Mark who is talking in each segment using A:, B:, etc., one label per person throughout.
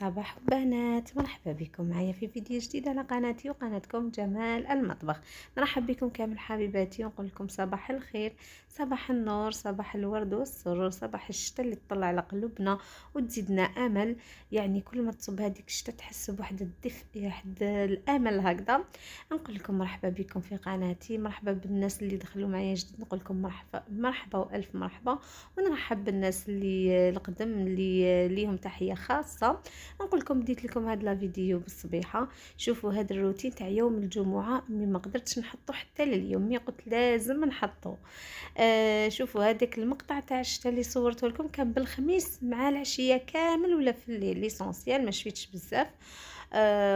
A: صباح بنات، مرحبا بكم معايا في فيديو جديد على قناتي وقناتكم جمال المطبخ. نرحب بكم كامل حبيباتي ونقول لكم صباح الخير، صباح النور، صباح الورد والسرور، صباح الشتاء اللي تطلع على قلوبنا وتزيدنا امل. يعني كل ما تصب هذيك الشتاء تحس بواحد الدفء، واحد الامل هكذا. نقول لكم مرحبا بكم في قناتي، مرحبا بالناس اللي دخلوا معايا جديد، نقول لكم مرحبا مرحبا والف مرحبا. ونرحب بالناس اللي القدم اللي ليهم تحيه خاصه. نقول لكم ديت لكم هاد لا فيديو بالصبيحه. شوفوا هاد الروتين تاع يوم الجمعه، ما قدرتش نحطه حتى لليوم، مي قلت لازم نحطه. شوفوا هذاك المقطع تاع الشتا اللي صورته لكم كان بالخميس مع العشيه كامل ولا في الليل، ليسونسيال ما شفيتش بزاف.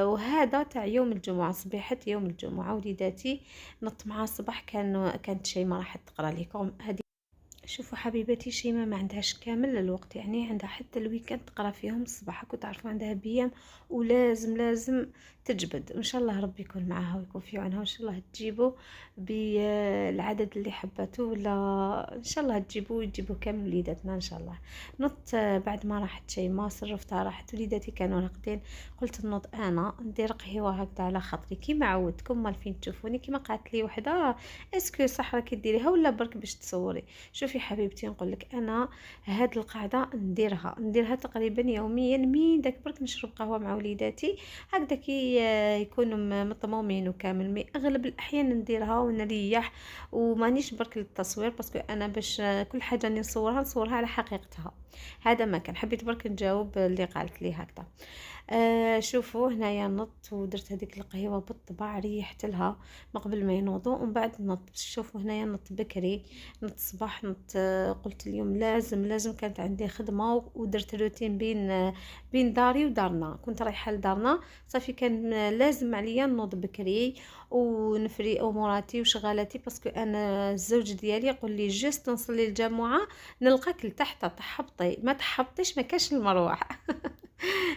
A: وهذا تاع يوم الجمعه، صبيحه يوم الجمعه وليداتي نط مع الصباح، كانت شيماء راح تقرا لكم هذه. شوفوا حبيبتي، شيماء ما عندهاش كامل الوقت، يعني عندها حتى الويكند تقرا فيهم الصباح، كنت تعرفوا عندها بيام ولازم تجبد. ان شاء الله ربي يكون معها ويكون في عونها، وان شاء الله تجيبوا بالعدد اللي حبته، ولا ان شاء الله تجيبوا كامل وليداتنا ان شاء الله. نط بعد ما راحت شيماء صرفتها، راحت وليداتي كانوا راقدين، قلت نوض انا ندير قهوه هكذا على خاطري كيما عودتكم، مال فين تشوفوني كيما قالت لي وحده اسكو صح راكي ديريها ولا برك باش تصوري. شوفي حبيبتي، نقول لك انا هاد القاعده نديرها تقريبا يوميا، مين داك برك نشرب قهوه مع وليداتي هكذا كي يكونوا مطمومين وكامل. مي اغلب الاحيان نديرها ونريح، ومانيش برك للتصوير، باسكو انا باش كل حاجه اللي نصورها على حقيقتها. هذا ما كان حبيت برك نجاوب اللي قالت لي هكذا. شوفوا هنايا نط ودرت هذيك القهوه بالطبع، ريحت لها ما قبل ما ينوضوا ومن بعد نط. شوفوا هنايا نط بكري، نط صباح، نط قلت اليوم لازم كانت عندي خدمه ودرت روتين بين داري ودارنا. كنت رايحه لدارنا صافي، كان لازم عليا نوض بكري ونفري اموراتي وشغالاتي، باسكو انا الزوج ديالي يقول لي جست نصلي الجمعه نلقاك لتحت تحبطي، ما تحبطيش ما كاش المروح.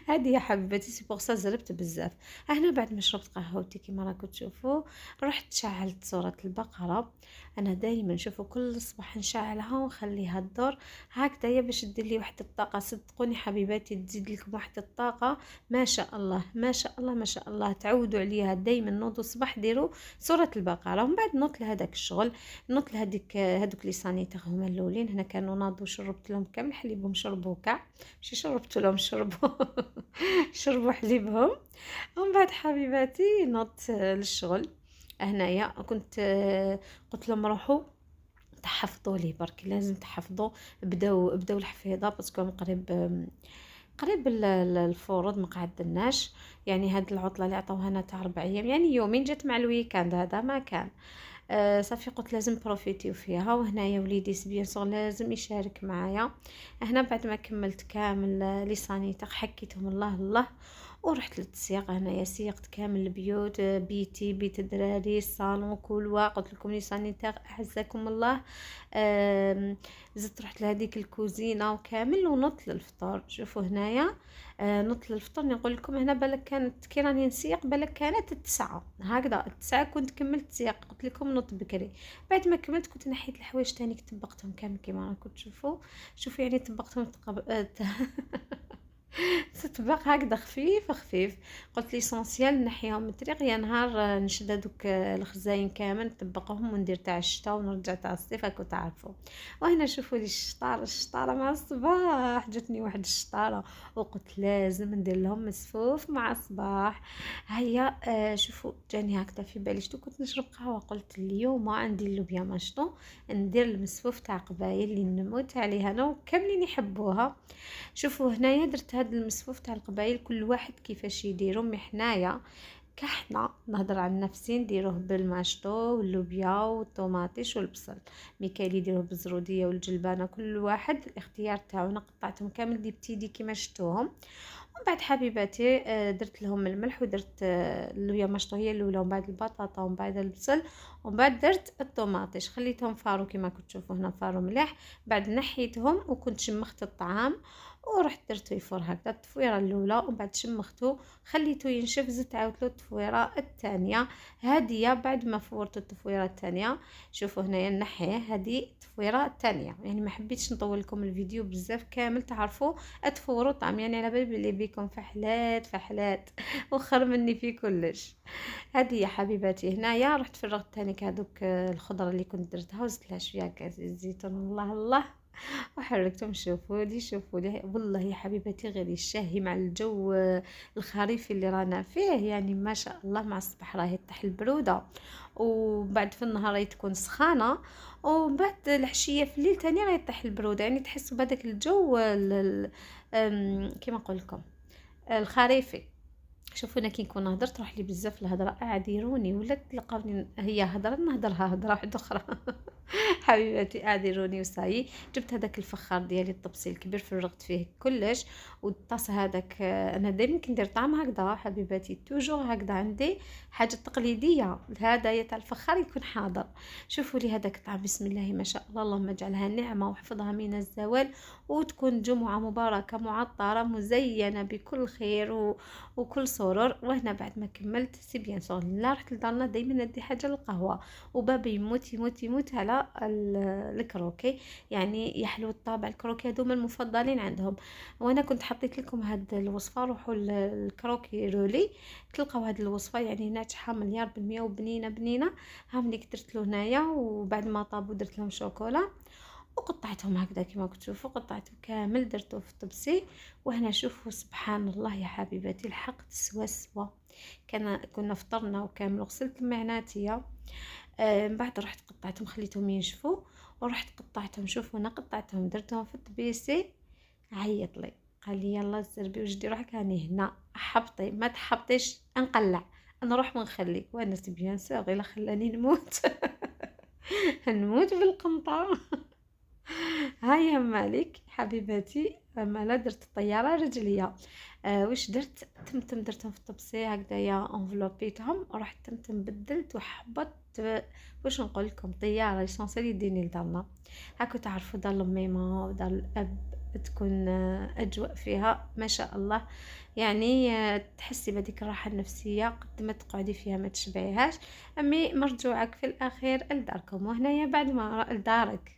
A: هذه يا حبيبتي سي بوغ سا زربت بزاف. هنا بعد ما شربت قهوتي كيما راكم تشوفوا، رحت شعلت صورة البقرة. انا دائما شوفوا كل صباح نشعلها ونخليها الدور هكذايا باش تدير لي واحد الطاقة. صدقوني حبيباتي تزيد لكم واحد الطاقة، ما شاء الله ما شاء الله ما شاء الله. تعودوا عليها دائما، نوضوا الصباح ديروا صورة البقرة ومن بعد نوض لهداك الشغل، نوض لهذيك هذوك لي سانيتير هما الاولين. هنا كانوا ناضوا شربت لهم كامل حليبهم، شربوا كاع ماشي شربت لهم، شربوا شربوا حليبهم. ومن بعد حبيباتي نط للشغل. هنايا كنت قلت لهم روحوا تحفظوا لي برك، لازم تحفظوا. بداو الحفيظه باسكو قريب الفروض ما قعدناش. يعني هاد العطله اللي عطاوها لنا تاع 4 ايام، يعني يومين جات مع الويكاند، هذا ما كان. صافي قلت لازم بروفيتيو فيها. وهنايا وليدي سبيان صغ لازم يشارك معايا. هنا بعد ما كملت كامل لي سانيتير حكيتهم الله الله، ورحت للتسياق. هنايا سيقت كامل البيوت، بيت الدراري، الصالون، كل قلت لكم لي سانيتير اعزكم الله. زدت رحت لهذيك الكوزينه وكامل ونط للفطور. شوفوا هنايا نط للفطور. نقول لكم هنا بالك كانت كي راني نسيق، بالك كانت 9 هكذا، 9 كنت كملت سياق. قلت لكم نط بكري. بعد ما كملت كنت نحيت الحوايج تاني طبقتهم كامل كيما راكم تشوفوا. شوفوا يعني طبقتهم تطبق هكذا خفيف خفيف. قلت ليسونسيال نحيهم من الطريق، يا نهار نشد هذوك الخزاين كامل نطبقهم وندير تاع الشتاء ونرجع تاع الصيف هاكو تعرفوا. وهنا شوفوا لي الشطاره مع الصباح، جاتني واحد الشطاره وقلت لازم ندير لهم مسفوف مع الصباح. هيا شوفوا جاني هكذا في بالي شتو كنت نشرب قهوه، قلت اليوم ما عندي اللوبيا مشطو، ندير المسفوف تاع قبايل اللي نموت عليها انا وكاملين يحبوها. شوفوا هنايا درت هاد المسفوف تاع القبايل كل واحد كيفاش يديروا. مي حنايا كحنا نهضر عن نفسي نديروه بالماشطو واللوبيا والطوماطيش والبصل. مي كاين اللي يديروه بالزروديه والجلبانه، كل واحد الاختيار تاعو. انا قطعتهم كامل دي بتيدي كيما شفتوهم. ومن بعد حبيباتي درت لهم الملح ودرت اللوبيا مشطو هي الاولى، ومن بعد البطاطا، ومن بعد البصل، ومن بعد درت الطوماطيش. خليتهم فارو كما كنت تشوفوا هنا، فارو مليح. بعد نحيتهم وكنت شمخت الطعام. ورحت درتو يفور هكذا التفويره الاولى، ومن بعد شمختو خليته ينشف، زدت عاودت له التفويره الثانيه. هاديه بعد ما فورت التفويره الثانيه، شوفوا هنايا نحيه، هذه التفويره الثانيه. يعني ما حبيتش نطول لكم الفيديو بزاف كامل تعرفوا تفوروا الطعم، يعني على بالي بلي بيكم فحلات فحلات وخر مني في كلش. هذه يا حبيباتي هنايا رحت فرغت ثاني هذوك الخضره اللي كنت درتها، وزدت لها شويه كاس الزيتون، الله الله، وحركتهم. شوفوا لي والله يا حبيبتي غير الشاهي مع الجو الخريفي اللي رانا فيه، يعني ما شاء الله. مع الصباح راهي طيح البروده، وبعد في النهار راهي تكون سخانه، وبعد العشيه في الليل تاني راهي طيح البروده. يعني تحسوا بهذاك الجو كيما نقول لكم الخريفي. شوفوا انا كي نكون نهضر تروح لي بزاف الهضره، قاعد يروني ولا تلقاوني هي هضره نهضرها هضره واحده اخرى. حبيباتي اعذروني وصاي. جبت هذاك الفخار ديالي الطبسي الكبير، فرغت فيه كلش، والطاس هذاك انا دائما كندير طعم هكذا حبيباتي، توجور هكذا عندي حاجه تقليديه، هذا تاع الفخار يكون حاضر. شوفوا لي هذاك الطعم، بسم الله ما شاء الله، اللهم اجعلها نعمه واحفظها من الزوال، وتكون جمعه مباركه معطره مزينه بكل خير وكل سرور. وهنا بعد ما كملت سي بيان سور لا رحت لدارنا دائما ندي حاجه للقهوه، وبابي يموت على الكروكي، يعني يحلو الطابع الكروكي هذوما المفضلين عندهم. وانا كنت حطيت لكم هاد الوصفه، روحوا الكروكي رولي تلقاو هاد الوصفه، يعني ناجحه مليار بالمية وبنينه بنينه. ها ملي درت له هنايا، وبعد ما طابوا درت لهم شوكولا وقطعتهم هكذا كما تشوفوا، قطعته كامل درته في الطبسي. وهنا شوفوا سبحان الله يا حبيباتي، الحق سوا كنا فطرنا وكامل، وغسلت المعناتيه. من بعد رحت قطعتهم خليتهم ينشفوا، ورحت قطعتهم. شوفوا انا قطعتهم درتهم في الطبيسي. عيط لي قال لي يلا زربي وجدي روحك راني هنا، حبطي ما تحبطيش نقلع نروح ونخليك. وانا بيان سور الا خلاني نموت نموت بالقنطه. هيا مالك حبيباتي، اما لا درت الطياره رجليه. واش درت؟ تمتم درتهم في الطبسي هكذايا، انفلوبيتهم ورحت تمتم بدلت وحبطت. واش نقول لكم طياره ليسونسيال يديني لدارنا. هاكو تعرفوا دار الميمه ودار الاب تكون اجواء فيها ما شاء الله، يعني تحسي بهذيك الراحه النفسيه قد ما تقعدي فيها ما تشبعيهاش. امي مرجوعك في الاخير لداركم، وهنايا بعد ما لدارك.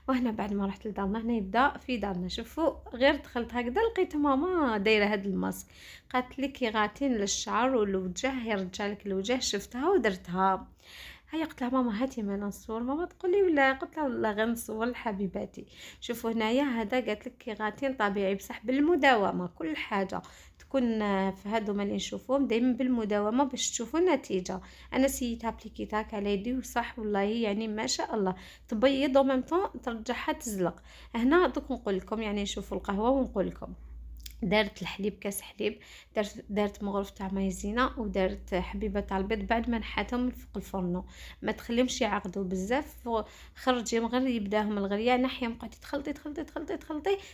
A: وهنا بعد ما رحت لدارنا، هنا يبدا في دارنا. شوفوا غير دخلت هكذا لقيت ماما دايره هاد الماسك، قالت لي كي غاتين للشعر والوجه يرجع لك الوجه، شفتها ودرتها. هيا قلت لها ماما هاتي معنا نصور، ماما تقول لي ولا، قلت لها والله غير نصور حبيباتي. شوفوا هنايا هذا قالت لك كي غاتين طبيعي بصح بالمداومه، كل حاجه تكون في هادو اللي نشوفوهم دائما بالمداومه باش تشوفوا النتيجه. انا سيت ابليكيتاك على يدي وصح والله يعني ما شاء الله تبيض وميم طون ترجعها تزلق. هنا دوك نقول لكم يعني نشوفوا القهوه ونقول لكم دارت الحليب كاس حليب، دارت مغرف تاع مايزينا، ودارت حبيبه تاع البيض بعد ما نحاتهم من فوق الفرن، ما تخليهمش يعقدوا بزاف. خرجيهم غير يبداهم الغليه ناحيه، مقعدي تخلطي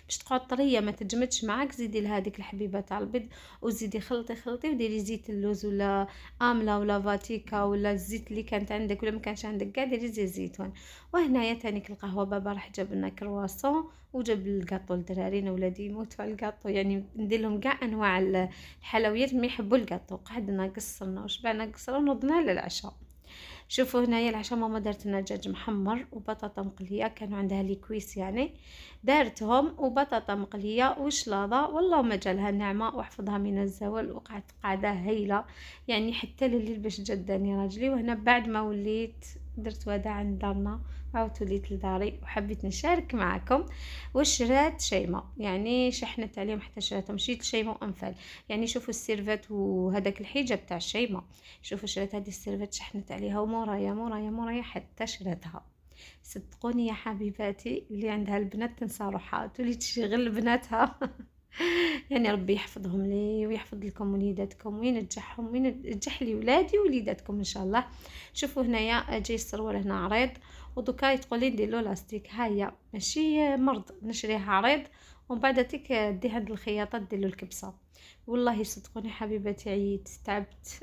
A: باش تقعد طريه ما تجمدش معاك. زيدي لها هذيك الحبيبه تاع البيض وزيدي خلطي وديري زيت اللوز ولا املا ولا فاتيكا ولا الزيت اللي كانت عندك، ولا ما كانش عندك كاع ديري زيت زيتون. وهنايا تانيك القهوه بابا راح جاب لنا كرواسون وجاب الكاطو للدراري، ولادي يموتوا على الكاطو، يعني ندير لهم كاع انواع الحلويات ما يحبوا الكاطو. قعدنا قصرنا وشبعنا قصرنا ونوضنا للعشاء. شوفوا هنايا العشاء ماما دارت لنا دجاج محمر وبطاطا مقليه، كانوا عندها لي كويس يعني دارتهم، وبطاطا مقليه وشلاضه، والله ما جالها نعمه واحفظها من الزوال. وقعدت قاعده هايله يعني حتى لليل باش جداني راجلي. وهنا بعد ما وليت درت وداع عند دارنا، عاودت وليت لداري وحبيت نشارك معكم. وشرات شيماء يعني شحنت عليهم حتى شراتهم، مشيت لشيماء وانفال. يعني شوفوا السيرفات وهذاك الحجاب تاع شيماء، شوفوا شرات هذه السيرفات شحنت عليها، ومورايا حتى شراتها. صدقوني يا حبيباتي اللي عندها البنات تنسى روحها، تولي تشغل بناتها. يعني ربي يحفظهم لي ويحفظ لكم وليداتكم وينجحهم وينجح لي ولادي ووليداتكم ان شاء الله. شوفوا هنايا جاي السروال هنا عريض، ودوكا تقولي ندير له لاستيك، هيا ماشي مرض نشريها عريض ومن بعد تيك دي عند الخياطه دير له الكبسه. والله صدقوني حبيباتي عييت تعبت.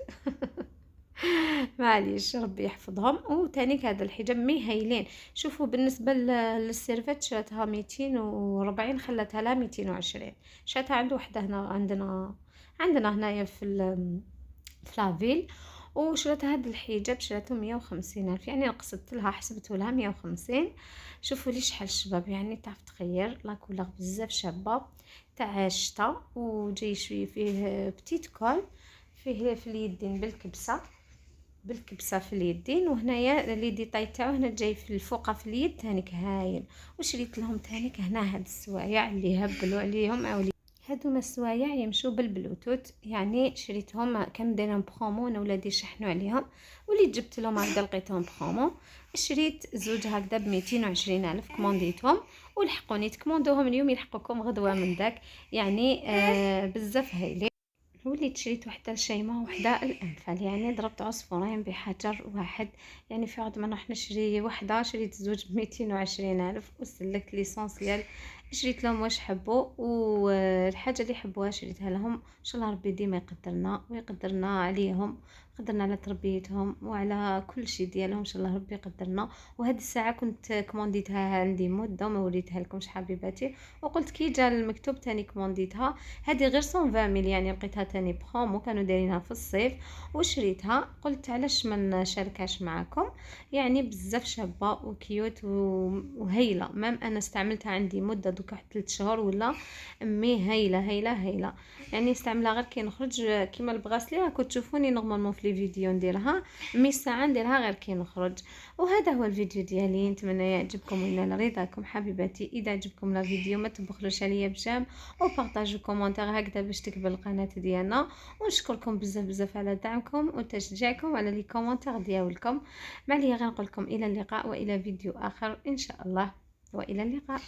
A: معليش ربي يحفظهم. وتاني هذا الحجاب مي هايلين. شوفوا بالنسبه للسيرفيت شراتها 240، خلتها لها 220. شراتها عند وحده هنا عندنا هنايا في لافيل. وشريت هذا الحجاب شريته 150 ألف، يعني قصدت لها حسبته لها 150. شوفوا لي شحال الشباب، يعني تعرف تغير لا كولور بزاف شابه تاع الشتا. وجاي شويه فيه بتيت كول، فيه في اليدين بالكبسه في اليدين. وهنايا لي ديطاي تاعو هنا جاي في الفوقه في اليد تانيك هايل. وشريت لهم تانيك هنا هاد السوايع اللي هبلوا عليهم هادو السوايع يمشوا بالبلوتوث، يعني شريتهم كان دايرين برومو، انا ولادي شحنوا عليهم ولي جبت لهم هكذا لقيتهم برومو. شريت زوج هكذا ب 220 الف، كومونديتهم ولحقوني. تكموندوهم اليوم يلحقوكم غدوه من داك، يعني بزاف هايلين. وليت شريت وحده لشيماء وحده الانفال، يعني ضربت عصفورين بحجر واحد. يعني في عوض ما نروح نشري وحده شريت زوج ب 220 الف. وسلكت ليسونسيال، شريت لهم واش حبوا، والحاجه اللي حبوها شريتها لهم. ان شاء الله ربي ديما يقدرنا ويقدرنا عليهم، قدرنا على تربيتهم وعلى كل شيء ديالهم. ان شاء الله ربي يقدرنا. وهذه الساعه كنت كومونديتها عندي مده وما وريتها لكمش حبيباتي، وقلت كي جا المكتوب تاني كومونديتها. هذه غير 120 ميل، يعني لقيتها تاني برومو، كانوا دايرينها في الصيف وشريتها. قلت علاش ما نشاركهاش معكم، يعني بزاف شابه وكيوت وهيله. مام انا استعملتها عندي مده دوك واحد 3 شهور ولا، مي هايله هايله هايله. يعني استعملها غير كي نخرج كيما البغاسلي راكم تشوفوني نورمالمون في لي فيديو نديرها، مي الساعه نديرها غير كي نخرج. وهذا هو الفيديو ديالي، نتمنى يعجبكم وينال رضاكم حبيباتي. اذا عجبكم لا فيديو ما تبخلوش عليا بجام، وبارطاجوا كومونتير هكذا باش تكبر القناه ديالنا. ونشكركم بزاف بزاف على دعمكم وتشجيعكم على لي كومونتير ديالكم. ما لي غير نقول لكم الى اللقاء والى فيديو اخر ان شاء الله، والى اللقاء.